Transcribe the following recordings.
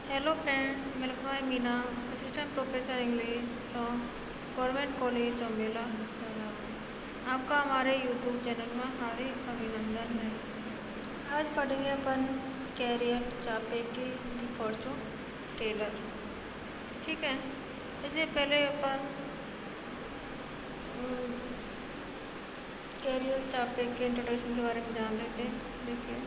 Hello friends, welcome I Meena, Assistant Professor English from Government College Chaumela Behram. आपका हमारे YouTube channel में हार्दिक अभिनंदन है। आज पढ़ेंगे अपन कैरियर चापे की दी फॉर्चून टेलर। ठीक है, इससे पहले अपन कैरियर चापे के इंट्रोडक्शन के बारे में जान लेते हैं।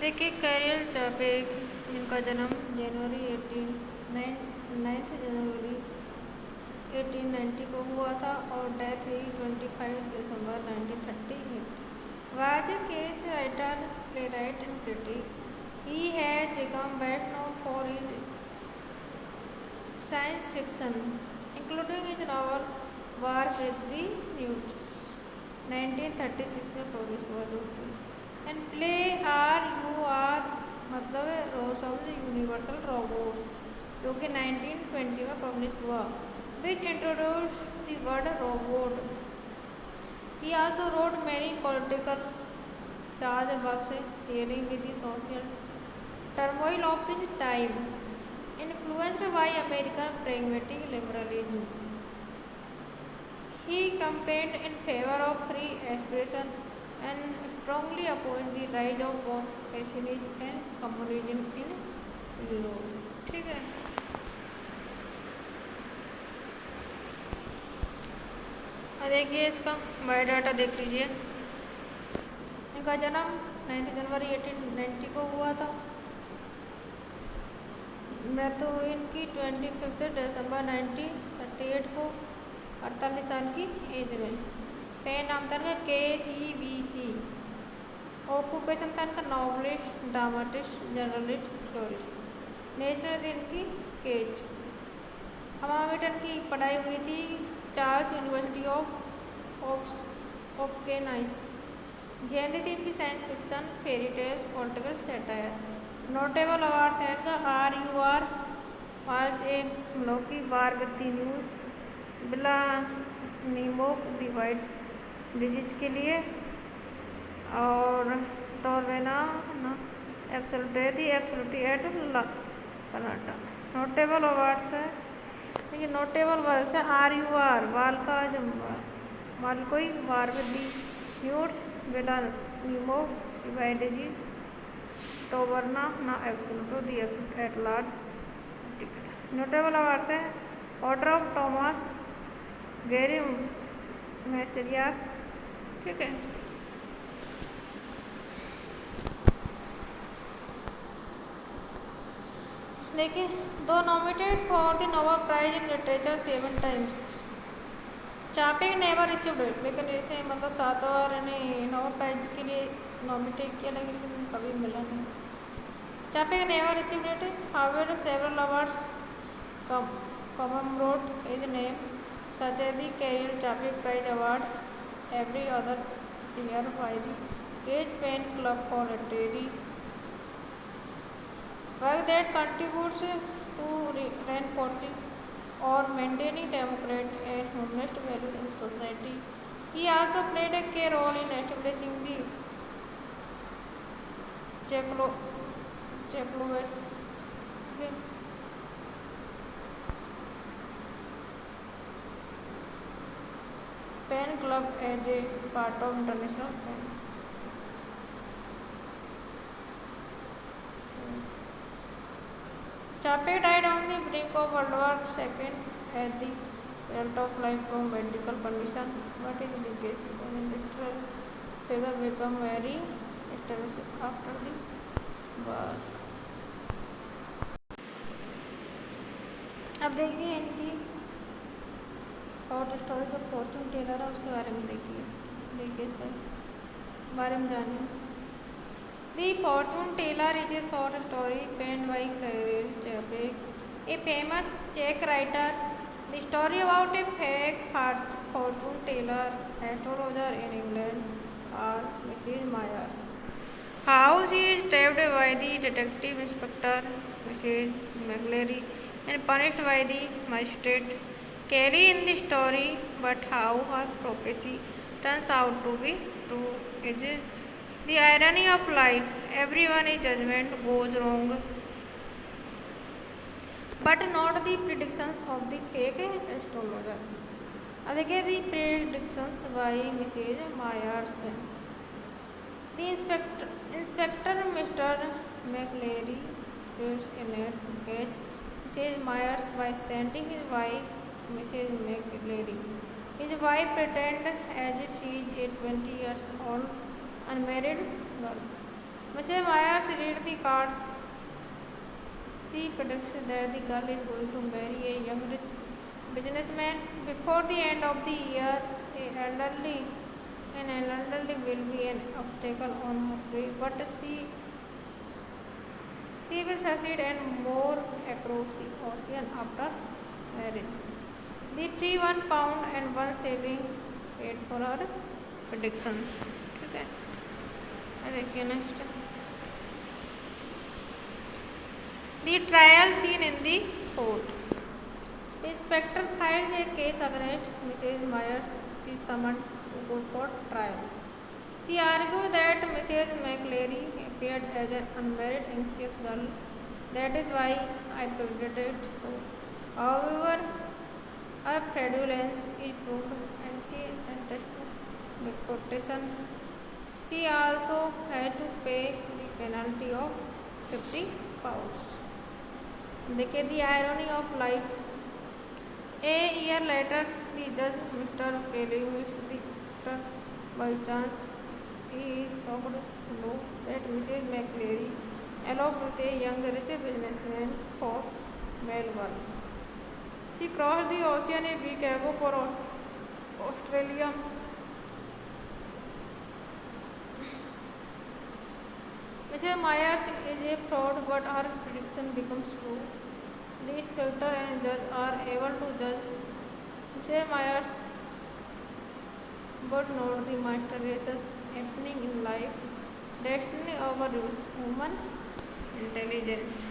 देखिए कैरियर चापेक जिनका जन्म जनवरी 9 जनवरी 1890 को हुआ था और डेथ हुई 25 दिसंबर 1938। Was a Czech writer, playwright and critic. He has become best known for his science fiction, including his novel war with the newts 1936 में पब्लिश हुआ जो and play R U R मतलब रोसम्स यूनिवर्सल रोबोट्स जो कि 1920 में publish हुआ which introduce the word robot. He also wrote many political charge works dealing with the social turmoil of his time, influenced by American pragmatic liberalism. He campaigned in favor of free expression and strongly opposed the rise of both fascism and communism in Europe. ठीक है, अब देखिए इसका biodata देख लीजिए। इनका जन्म 9 जनवरी 1890 को हुआ था। मृत्यु हुई इनकी 25 दिसंबर 1938 को 48 साल की एज में। पेन नाम था इनका KCBC। ऑक्यूपेशन था इनका novelist, dramatist, journalist, theorist. National इनकी केज। अमामिटन की पढ़ाई हुई थी चार्ल्स यूनिवर्सिटी ऑफ केनाइस। जेनरी थी इनकी science fiction, fairy tales, political satire. Notable awards हैं इनका RUR वाज ए मलोकी वार विद द न्यूज बिला नीमोक द वाइट डिजीज के लिए और टॉर्वेना एब्सोल्युटी एट कनाडा। नोटेबल अवार्ड्स है देखिए, नोटेबल वर्क्स है RUR वाल्का वाल्कोई वार विद दी न्यूट्स बिला नीमो डिवाइड डिजीज टोबरना ना एब्सोल्यूटो दी एब्सोल्यूट एट लार्ज टिकट। नोटेबल अवार्ड्स है order of Tomas Garrigue Masaryk. ठीक है, देखिए दो nominated for the Nobel prize in literature 7 times. चापे नेवर रिसीव्ड इट, लेकिन इसे मतलब 7 बार इन्हें नोबेल प्राइज के लिए नॉमिनेट किया लेकिन कभी मिला नहीं। चापे never received it, however several awards commemorate his name such as the Career Chapek Prize Award every other year by the Cage Pen Club for literary work that contributes to reinforcing or maintaining democratic and humanist values in society. He also played a key role in establishing the Czechoslovakia Pen Club as a part of international pen. Chapek died on the brink of World War II at the result of lifelong medical condition, but his legacy as a literary figure became very established after the war. अब देखिए इनकी short story जो fortune teller है उसके बारे में देखिए इसके बारे में जानिए। The fortune teller is a short story penned by Karel Capek, a famous चेक writer. The story about a fake fortune teller astrologer in England called Mrs Myers. How she is trapped by the detective inspector Mrs McLeary and punished by the magistrate Carrie in the story, but how her prophecy turns out to be true is The irony of life, everyone in judgment goes wrong, but not the predictions of the fake astrologer. Again, the predictions by Mrs. Myers. The inspector Mr. McLeary speaks in a to catch Mrs. Myers by sending his wife, Mrs. McLeary. His wife pretends as if she is a 20 years old unmarried girl. Mrs. Myers reads the cards. She predicts that the girl is going to marry a young rich businessman before the end of the year. An elderly will be an obstacle on her way, but she will succeed and more across the ocean after marriage. The free £1 and £1 paid for her predictions. ठीक है, देखिए next The trial scene in the court. The inspector files a case against Mrs. Myers. She is summoned to court for trial. She argues that Mrs. McLeary appeared as an unmarried, anxious girl. That is why I predicted it so. However, her fraudulence is proved and she is sentenced to deportation. She also had to pay the penalty of £50. देखिए the irony of life. A year later, the judge, Mr. Kelly, meets the doctor by chance. He is shocked to know that Mrs. McLeary, along with a young rich businessman for Melbourne. She crossed the ocean a week ago for Australia. Mrs. Myers is a fraud, but her prediction becomes true. The inspector and judge are able to judge Mrs. Myers, but not the master races happening in life. Destiny overrules human intelligence.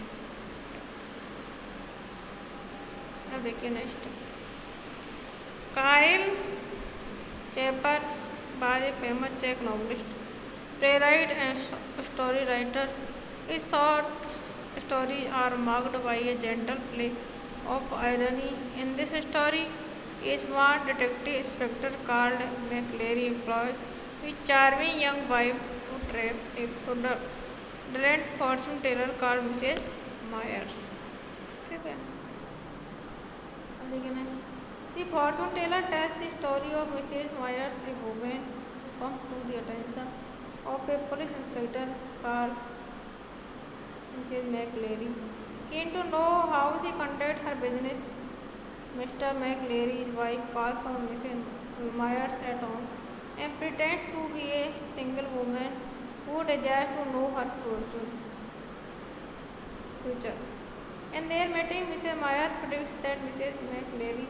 अब देखिए next Karel चैपर was a famous Czech novelist, playwright and story writer. His short stories are marked by a gentle play of irony. In this story, a smart detective inspector called McLeary employs his charming young wife to trap a fraudulent fortune teller called Mrs. Myers. ठीक है, The fortune teller tells the story of Mrs. Myers, a woman who comes to the attention of a police inspector called Mrs. McLeary. Keen to know how she conducts her business, Mr. McLeary's wife calls on Mrs. Myers at home and pretends to be a single woman who desires to know her future. In their meeting, Mrs. Myers predicts that Mrs. McLeary,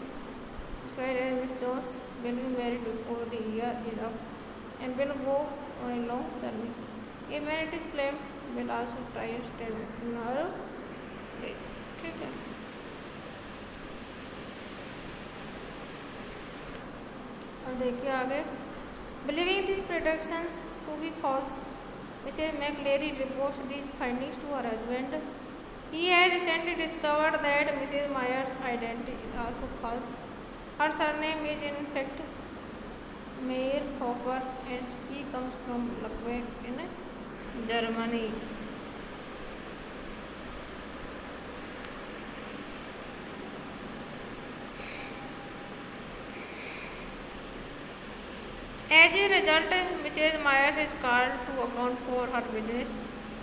and Miss Jones, will be married before the year is up and will go on a long journey. A man, it is claimed, will also try and stand in her way. ठीक है, अब देखिए आगे. Believing these predictions to be false, Mrs. McLeary reports these findings to her husband. He has recently discovered that Mrs. Myers' identity is also false. Her surname is in fact Meyerhofer and she comes from Luckenbach in Germany. As a result, Mrs. Myers is called to account for her business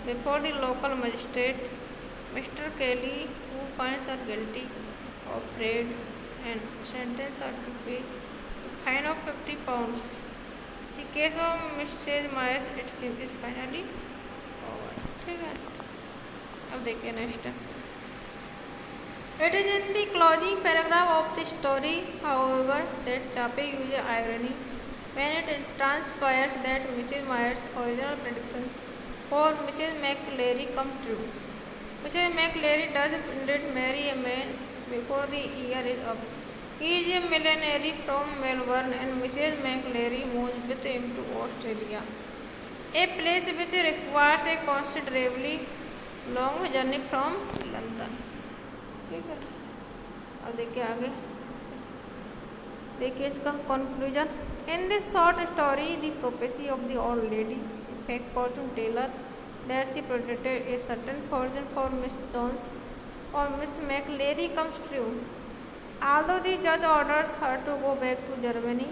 before the local magistrate, Mr. Kelly, who finds her guilty of fraud and sentences her to pay a fine of £50. The case of Mrs. Myers is finally over. ठीक है, अब देखिए next. It is in the closing paragraph of the story, however, that Chape uses irony when it transpires that Mrs. Myers' original predictions for Mrs. McLeary come true. Mrs. McLeary does indeed marry a man before the year is up. He is a millionaire from Melbourne and Mrs. McLeary moves with him to Australia. A place which requires a considerably long journey from London. ठीक है, अब देखिए आगे, देखिए इसका conclusion. In this short story the prophecy of the old lady fake fortune teller that she predicted a certain fortune for Miss Jones और Miss McLeary comes true. Although the judge orders her to go back to Germany,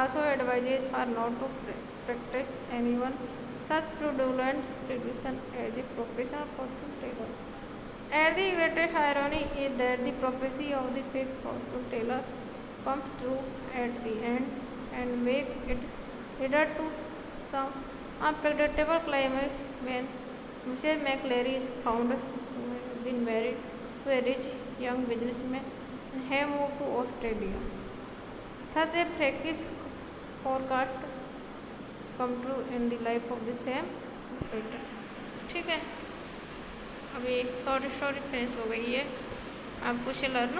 also advises her not to practice anyone such fraudulent prediction as a professional fortune teller. And the greatest irony is that the prophecy of the fake fortune teller comes true at the end and make it leader to some unpredictable climax when Mrs. McLary is found to have been married to a rich young businessman and have moved to Australia. Thus, a freakish forecast come true in the life of the same inspector. ठीक है, अभी short story finish हो गई है, आप कुछ learn